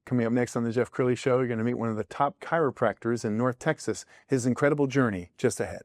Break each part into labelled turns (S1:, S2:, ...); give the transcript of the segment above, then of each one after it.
S1: Coming up next on the Jeff Crilley Show, you're going to meet one of the top chiropractors in North Texas. His incredible journey just ahead.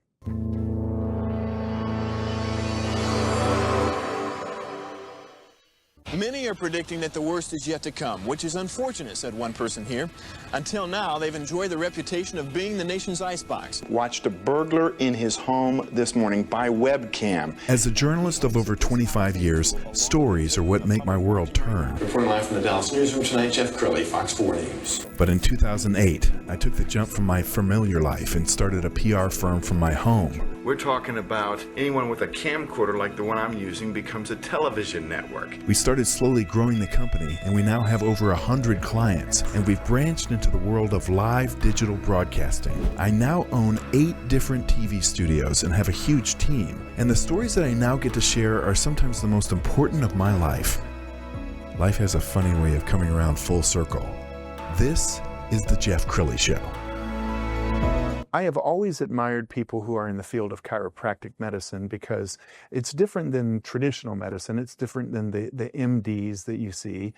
S2: Many are predicting that the worst is yet to come, which is unfortunate, said one person here. Until now, they've enjoyed the reputation of being the nation's icebox.
S3: Watched a burglar in his home this morning by webcam.
S4: As a journalist of over 25 years, stories are what make my world turn.
S2: Reporting live from the Dallas newsroom tonight, Jeff Crilley, Fox 4 News.
S4: But in 2008, I took the jump from my familiar life and started a PR firm from my home.
S3: We're talking about anyone with a camcorder like the one I'm using becomes a television network.
S4: We started slowly growing the company, and we now have over 100 clients, and we've branched into the world of live digital broadcasting. I now own 8 different TV studios and have a huge team, and the stories that I now get to share are sometimes the most important of my life. Life has a funny way of coming around full circle. This is the Jeff Crilley Show.
S1: I have always admired people who are in the field of chiropractic medicine because it's different than traditional medicine. It's different than the MDs that you see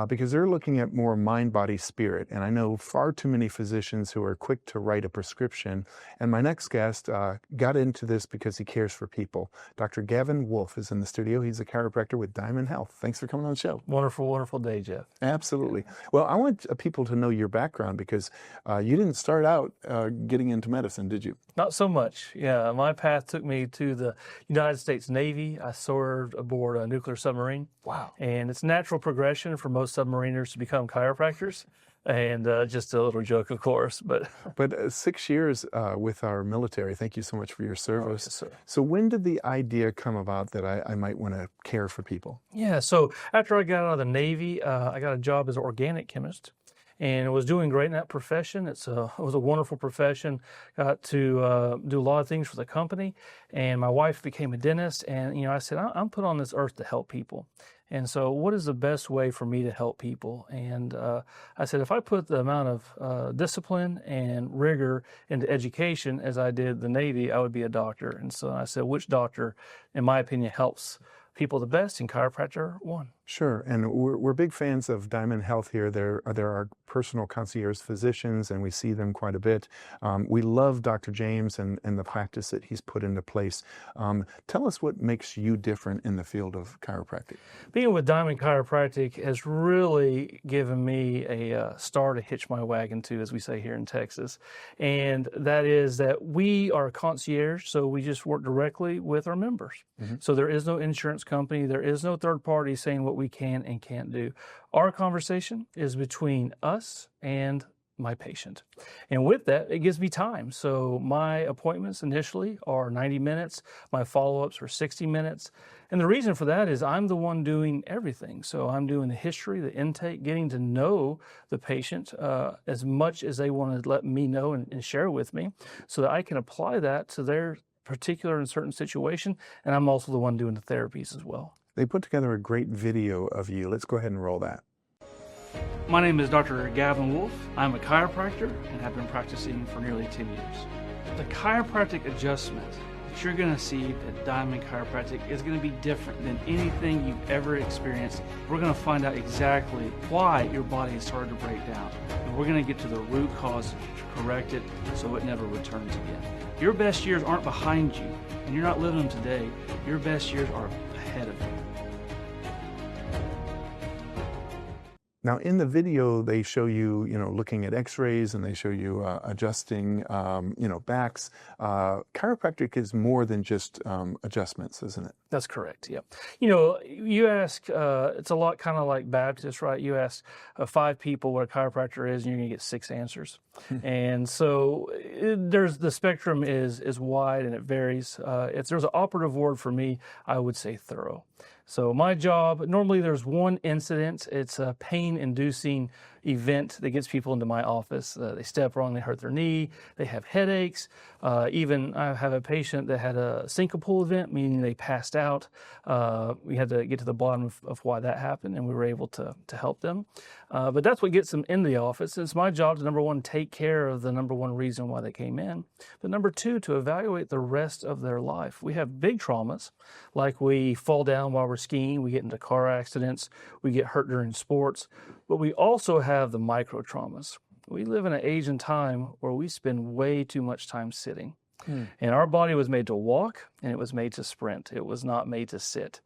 S1: because they're looking at more mind, body, spirit. And I know far too many physicians who are quick to write a prescription. And my next guest got into this because he cares for people. Dr. Gavin Wolff is in the studio. He's a chiropractor with Diamond Health. Thanks for coming on the show.
S5: Wonderful, wonderful day, Jeff.
S1: Absolutely. Well, I want people to know your background because you didn't start out getting into medicine, did you?
S5: Not so much. Yeah, my path took me to the United States Navy. I served aboard a nuclear submarine.
S1: Wow.
S5: And it's natural progression for most submariners to become chiropractors. And just a little joke, of course. But
S1: 6 years with our military. Thank you so much for your service.
S5: Yes, sir.
S1: So when did the idea come about that I might want to care for people?
S5: Yeah, so after I got out of the Navy, I got a job as an organic chemist. And I was doing great in that profession. It was a wonderful profession. Got to do a lot of things for the company. And my wife became a dentist. And, I said, I'm put on this earth to help people. And so what is the best way for me to help people? And I said, if I put the amount of discipline and rigor into education as I did the Navy, I would be a doctor. And so I said, which doctor, in my opinion, helps people the best? And chiropractor one.
S1: Sure, and we're big fans of Diamond Health here. There are personal concierge physicians, and we see them quite a bit. We love Dr. James and the practice that he's put into place. Tell us what makes you different in the field of chiropractic.
S5: Being with Diamond Chiropractic has really given me a star to hitch my wagon to, as we say here in Texas. And that is that we are concierge, so we just work directly with our members. Mm-hmm. So there is no insurance company, there is no third party saying what we can and can't do. Our conversation is between us and my patient. And with that, it gives me time. So my appointments initially are 90 minutes. My follow-ups are 60 minutes. And the reason for that is I'm the one doing everything. So I'm doing the history, the intake, getting to know the patient as much as they want to let me know and share with me so that I can apply that to their particular and certain situation. And I'm also the one doing the therapies as well.
S1: They put together a great video of you. Let's go ahead and roll that.
S5: My name is Dr. Gavin Wolff. I'm a chiropractor and have been practicing for nearly 10 years. The chiropractic adjustment that you're going to see at Diamond Chiropractic is going to be different than anything you've ever experienced. We're going to find out exactly why your body has started to break down. And we're going to get to the root cause to correct it so it never returns again. Your best years aren't behind you, and you're not living them today. Your best years are ahead of you.
S1: Now, in the video, they show you, looking at x-rays and they show you adjusting, backs. Chiropractic is more than just adjustments, isn't it?
S5: That's correct, yeah. You ask, it's a lot kind of like Baptist, right? You ask 5 people what a chiropractor is and you're going to get 6 answers. And so the spectrum is wide and it varies. If there's an operative word for me, I would say thorough. So my job, normally there's one incident. It's a pain-inducing event that gets people into my office. They step wrong, they hurt their knee, they have headaches. Even I have a patient that had a syncopal event, meaning they passed out. We had to get to the bottom of why that happened, and we were able to help them. But that's what gets them in the office. It's my job to, number one, take care of the number one reason why they came in. But number two, to evaluate the rest of their life. We have big traumas, like we fall down while we're we're skiing, we get into car accidents, we get hurt during sports, but we also have the micro traumas. We live in an age and time where we spend way too much time sitting. And our body was made to walk, and it was made to sprint. It was not made to sit.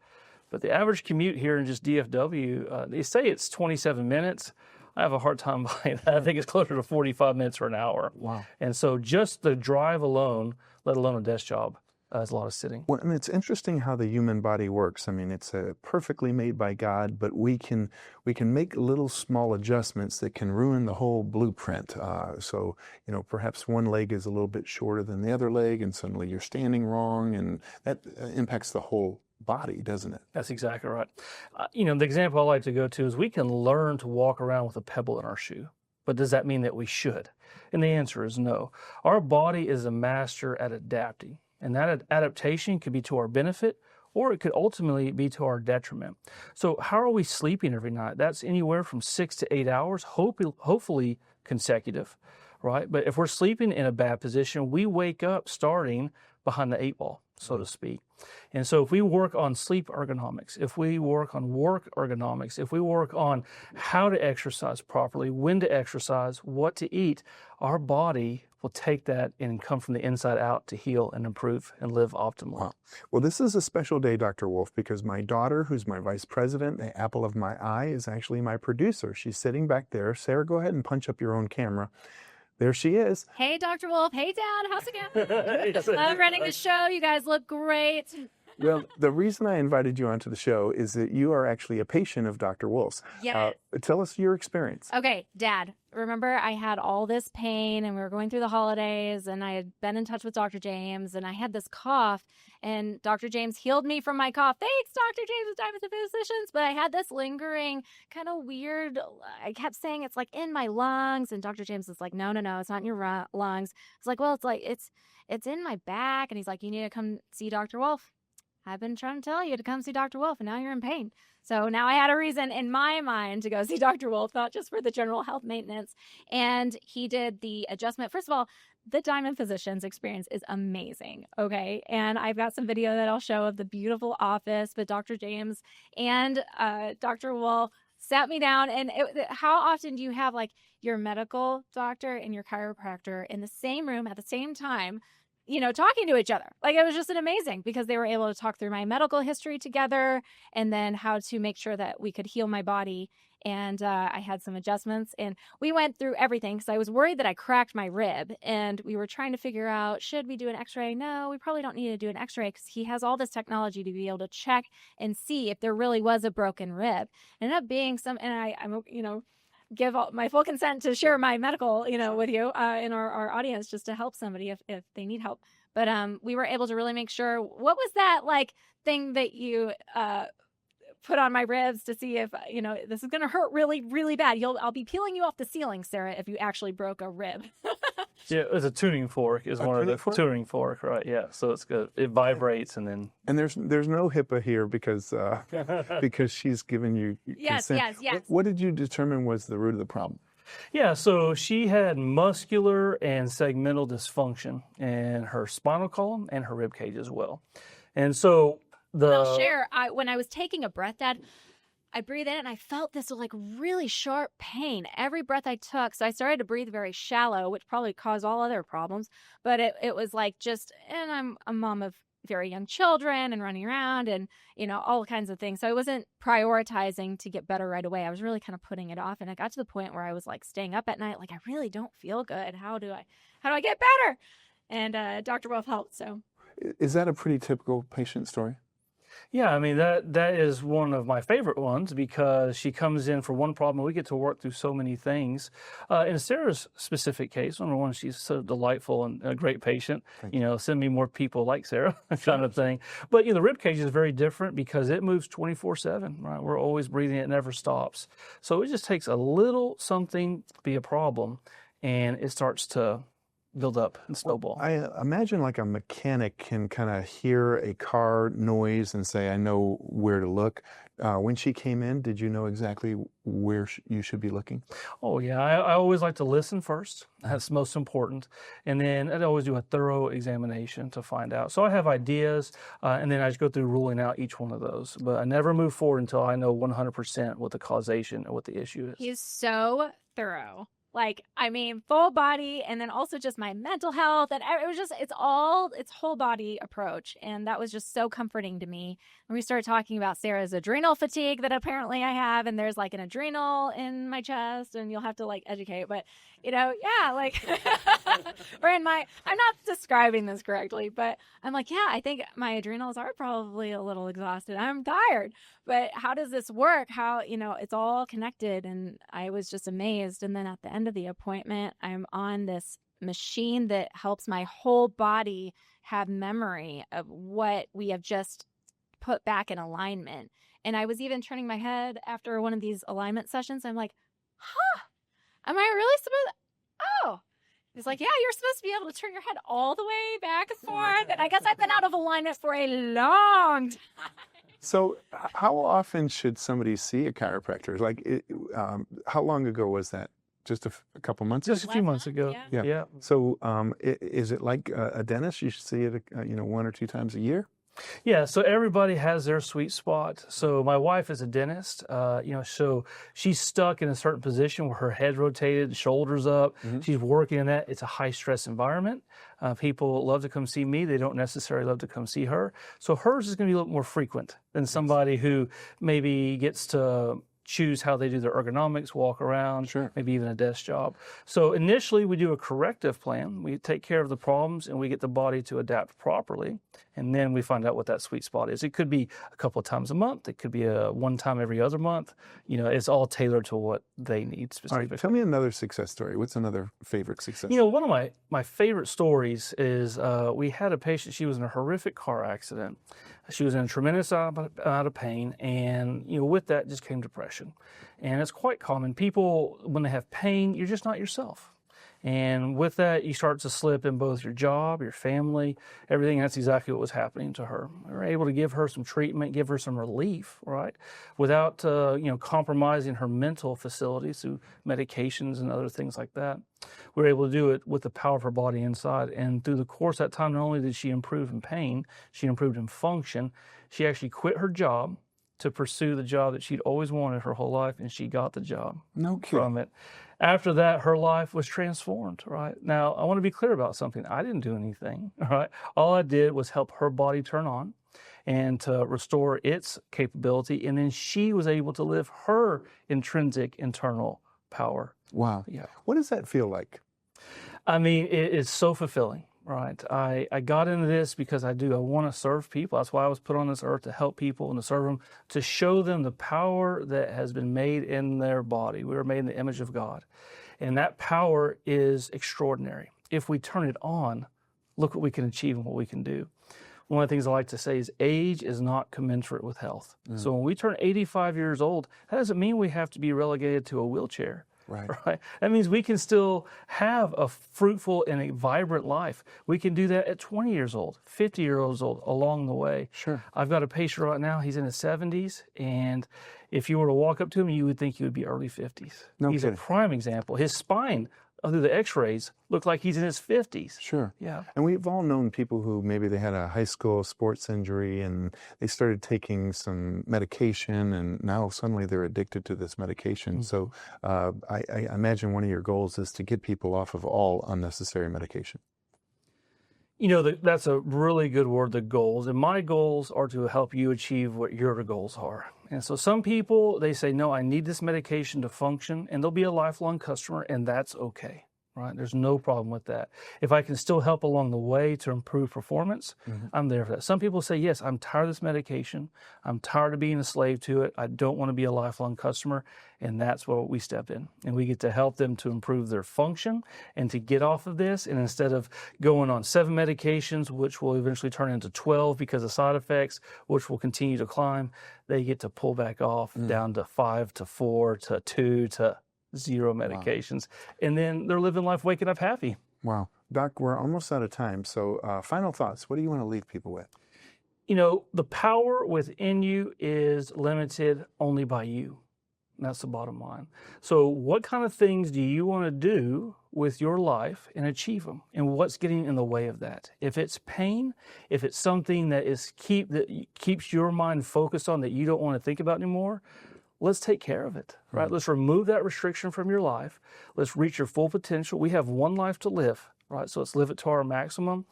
S5: But the average commute here in just DFW, they say it's 27 minutes. I have a hard time buying that. I think it's closer to 45 minutes or an hour.
S1: Wow.
S5: And so just the drive alone, let alone a desk job, is a lot of sitting.
S1: Well, and it's interesting how the human body works. I mean, it's perfectly made by God, but we can make little small adjustments that can ruin the whole blueprint. So, perhaps one leg is a little bit shorter than the other leg, and suddenly you're standing wrong, and that impacts the whole body, doesn't it?
S5: That's exactly right. The example I like to go to is we can learn to walk around with a pebble in our shoe, but does that mean that we should? And the answer is no. Our body is a master at adapting. And that adaptation could be to our benefit, or it could ultimately be to our detriment. So how are we sleeping every night? That's anywhere from 6 to 8 hours, hopefully consecutive, right? But if we're sleeping in a bad position, we wake up starting behind the 8 ball, so to speak. And so if we work on sleep ergonomics, if we work on work ergonomics, if we work on how to exercise properly, when to exercise, what to eat, our body will take that and come from the inside out to heal and improve and live optimally.
S1: Wow. Well, this is a special day, Dr. Wolff, because my daughter, who's my vice president, the apple of my eye, is actually my producer. She's sitting back there. Sarah, go ahead and punch up your own camera. There she is.
S6: Hey, Dr. Wolff. Hey, Dad. How's it going? I'm running the show. You guys look great.
S1: Well, the reason I invited you onto the show is that you are actually a patient of Dr. Wolff's.
S6: Yes.
S1: Tell us your experience.
S6: Okay, Dad, remember I had all this pain and we were going through the holidays and I had been in touch with Dr. James and I had this cough and Dr. James healed me from my cough. Thanks, Dr. James with Diamonds and Physicians. But I had this lingering kind of weird, I kept saying it's like in my lungs. And Dr. James was like, no, it's not in your lungs. I was like, well, it's in my back. And he's like, you need to come see Dr. Wolff. I've been trying to tell you to come see Dr. Wolff, and now you're in pain. So now I had a reason in my mind to go see Dr. Wolff, not just for the general health maintenance. And he did the adjustment. First of all, the Diamond Physicians experience is amazing, okay? And I've got some video that I'll show of the beautiful office, but Dr. James and Dr. Wolff sat me down. And how often do you have like your medical doctor and your chiropractor in the same room at the same time, talking to each other? Like, it was just amazing because they were able to talk through my medical history together and then how to make sure that we could heal my body. And I had some adjustments and we went through everything because I was worried that I cracked my rib and we were trying to figure out, should we do an x-ray? No, we probably don't need to do an x-ray because he has all this technology to be able to check and see if there really was a broken rib. It ended up being I'm give my full consent to share my medical, with you in our audience just to help somebody if they need help. But we were able to really make sure, what was that like thing that you put on my ribs to see if, this is going to hurt really, really bad. I'll be peeling you off the ceiling, Sarah, if you actually broke a rib.
S5: Yeah, it's a tuning fork. Is one of the tuning fork, right? Yeah, so it's good. It vibrates and then.
S1: And there's no HIPAA here because she's given you consent.
S6: Yes.
S1: What did you determine was the root of the problem?
S5: Yeah, so she had muscular and segmental dysfunction in her spinal column and her rib cage as well. And so
S6: I'll share. When I was taking a breath, Dad, I breathed in and I felt this like really sharp pain every breath I took. So I started to breathe very shallow, which probably caused all other problems. But it was like and I'm a mom of very young children and running around and, all kinds of things. So I wasn't prioritizing to get better right away. I was really kind of putting it off. And I got to the point where I was like staying up at night, like, I really don't feel good. How do I get better? And Dr. Wolff helped. So
S1: is that a pretty typical patient story?
S5: Yeah, I mean, that is one of my favorite ones because she comes in for one problem. We get to work through so many things. In Sarah's specific case, number one, she's so delightful and a great patient. Send me more people like Sarah kind of thing. But, the rib cage is very different because it moves 24/7, right? We're always breathing. It never stops. So it just takes a little something to be a problem, and it starts to build up and snowball.
S1: I imagine like a mechanic can kind of hear a car noise and say, I know where to look. When she came in, did you know exactly where you should be looking?
S5: Oh yeah, I always like to listen first. That's most important. And then I'd always do a thorough examination to find out. So I have ideas, and then I just go through ruling out each one of those. But I never move forward until I know 100% what the causation or what the issue is.
S6: He's so thorough. Like, I mean, full body, and then also just my mental health. And it was just, it's whole body approach. And that was just so comforting to me. And we started talking about Sarah's adrenal fatigue that apparently I have. And there's like an adrenal in my chest, and you'll have to like educate. But, you know, yeah, like, or in my, I'm not describing this correctly, but I'm like, yeah, I think my adrenals are probably a little exhausted. I'm tired. But how does this work? How, you know, it's all connected. And I was just amazed. And then at the end of the appointment, I'm on this machine that helps my whole body have memory of what we have just put back in alignment. And I was even turning my head after one of these alignment sessions. I'm like, huh, am I really supposed to? Oh, it's like, yeah, you're supposed to be able to turn your head all the way back and forth. And I guess I've been out of alignment for a long time.
S1: So how often should somebody see a chiropractor? Like, how long ago was that? Just a couple months ago?
S5: Just a few months ago. Yeah.
S1: So is it like a dentist? You should see it, 1 or 2 times a year?
S5: Yeah, so everybody has their sweet spot. So my wife is a dentist, so she's stuck in a certain position where her head rotated, shoulders up. She's working in that. It's a high stress environment. People love to come see me. They don't necessarily love to come see her. So hers is going to be a little more frequent than somebody who maybe gets to choose how they do their ergonomics, walk around, maybe even a desk job. So initially we do a corrective plan. We take care of the problems and we get the body to adapt properly. And then we find out what that sweet spot is. It could be a couple of times a month. It could be a one time every other month. It's all tailored to what they need specifically.
S1: All right, tell me another success story. What's another favorite success?
S5: One of my favorite stories is we had a patient. She was in a horrific car accident. She was in a tremendous amount of pain, and with that just came depression. And it's quite common. People, when they have pain, you're just not yourself. And with that, you start to slip in both your job, your family, everything. That's exactly what was happening to her. We were able to give her some treatment, give her some relief, right, without compromising her mental facilities through medications and other things like that. We were able to do it with the power of her body inside. And through the course of that time, not only did she improve in pain, she improved in function. She actually quit her job to pursue the job that she'd always wanted her whole life, and she got the job from it. After that, her life was transformed, right? Now, I want to be clear about something. I didn't do anything, right? All I did was help her body turn on and to restore its capability, and then she was able to live her intrinsic internal power.
S1: Wow.
S5: Yeah.
S1: What does that feel like?
S5: I mean, it's so fulfilling. Right. I got into this because I want to serve people. That's why I was put on this earth, to help people and to serve them, to show them the power that has been made in their body. We were made in the image of God. And that power is extraordinary. If we turn it on, look what we can achieve and what we can do. One of the things I like to say is age is not commensurate with health. So when we turn 85 years old, that doesn't mean we have to be relegated to a wheelchair. Right. That means we can still have a fruitful and a vibrant life. We can do that at 20 years old, 50 years old, along the way.
S1: Sure.
S5: I've got a patient right now. He's in his 70s, and if you were to walk up to him, you would think he would be early 50s. He's a prime example. His spine, through the x-rays, look like he's in his 50s.
S1: Sure.
S5: Yeah.
S1: And we've all known people who maybe they had a high school sports injury and they started taking some medication, and now suddenly they're addicted to this medication. So I imagine one of your goals is to get people off of all unnecessary medication.
S5: That's a really good word, the goals. And my goals are to help you achieve what your goals are. And so some people, they say, no, I need this medication to function, and they'll be a lifelong customer, and that's okay, right? There's no problem with that. If I can still help along the way to improve performance, I'm there for that. Some people say, yes, I'm tired of this medication. I'm tired of being a slave to it. I don't want to be a lifelong customer. And that's where we step in. And we get to help them to improve their function and to get off of this. And instead of going on 7 medications, which will eventually turn into 12 because of side effects, which will continue to climb, they get to pull back off down to 5 to 4 to 2 to 0 medications. And then they're living life waking up happy.
S1: Wow. Doc, we're almost out of time. So final thoughts. What do you want to leave people with?
S5: you know, the power within you is limited only by you. That's the bottom line. So what kind of things do you want to do with your life and achieve them? And what's getting in the way of that? If it's pain, if it's something that keeps your mind focused on that you don't want to think about anymore, let's take care of it, right? Let's remove that restriction from your life. Let's reach your full potential. We have one life to live, right? So let's live it to our maximum.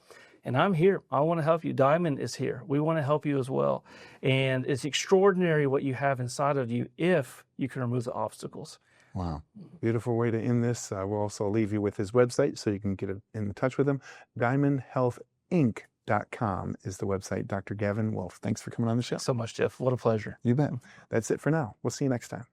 S5: And I'm here. I want to help you. Diamond is here. We want to help you as well. And it's extraordinary what you have inside of you if you can remove the obstacles.
S1: Wow. Beautiful way to end this. We'll also leave you with his website so you can get in touch with him. DiamondHealthInc.com is the website. Dr. Gavin Wolff, thanks for coming on the show.
S5: So much, Jeff. What a pleasure.
S1: You bet. That's it for now. We'll see you next time.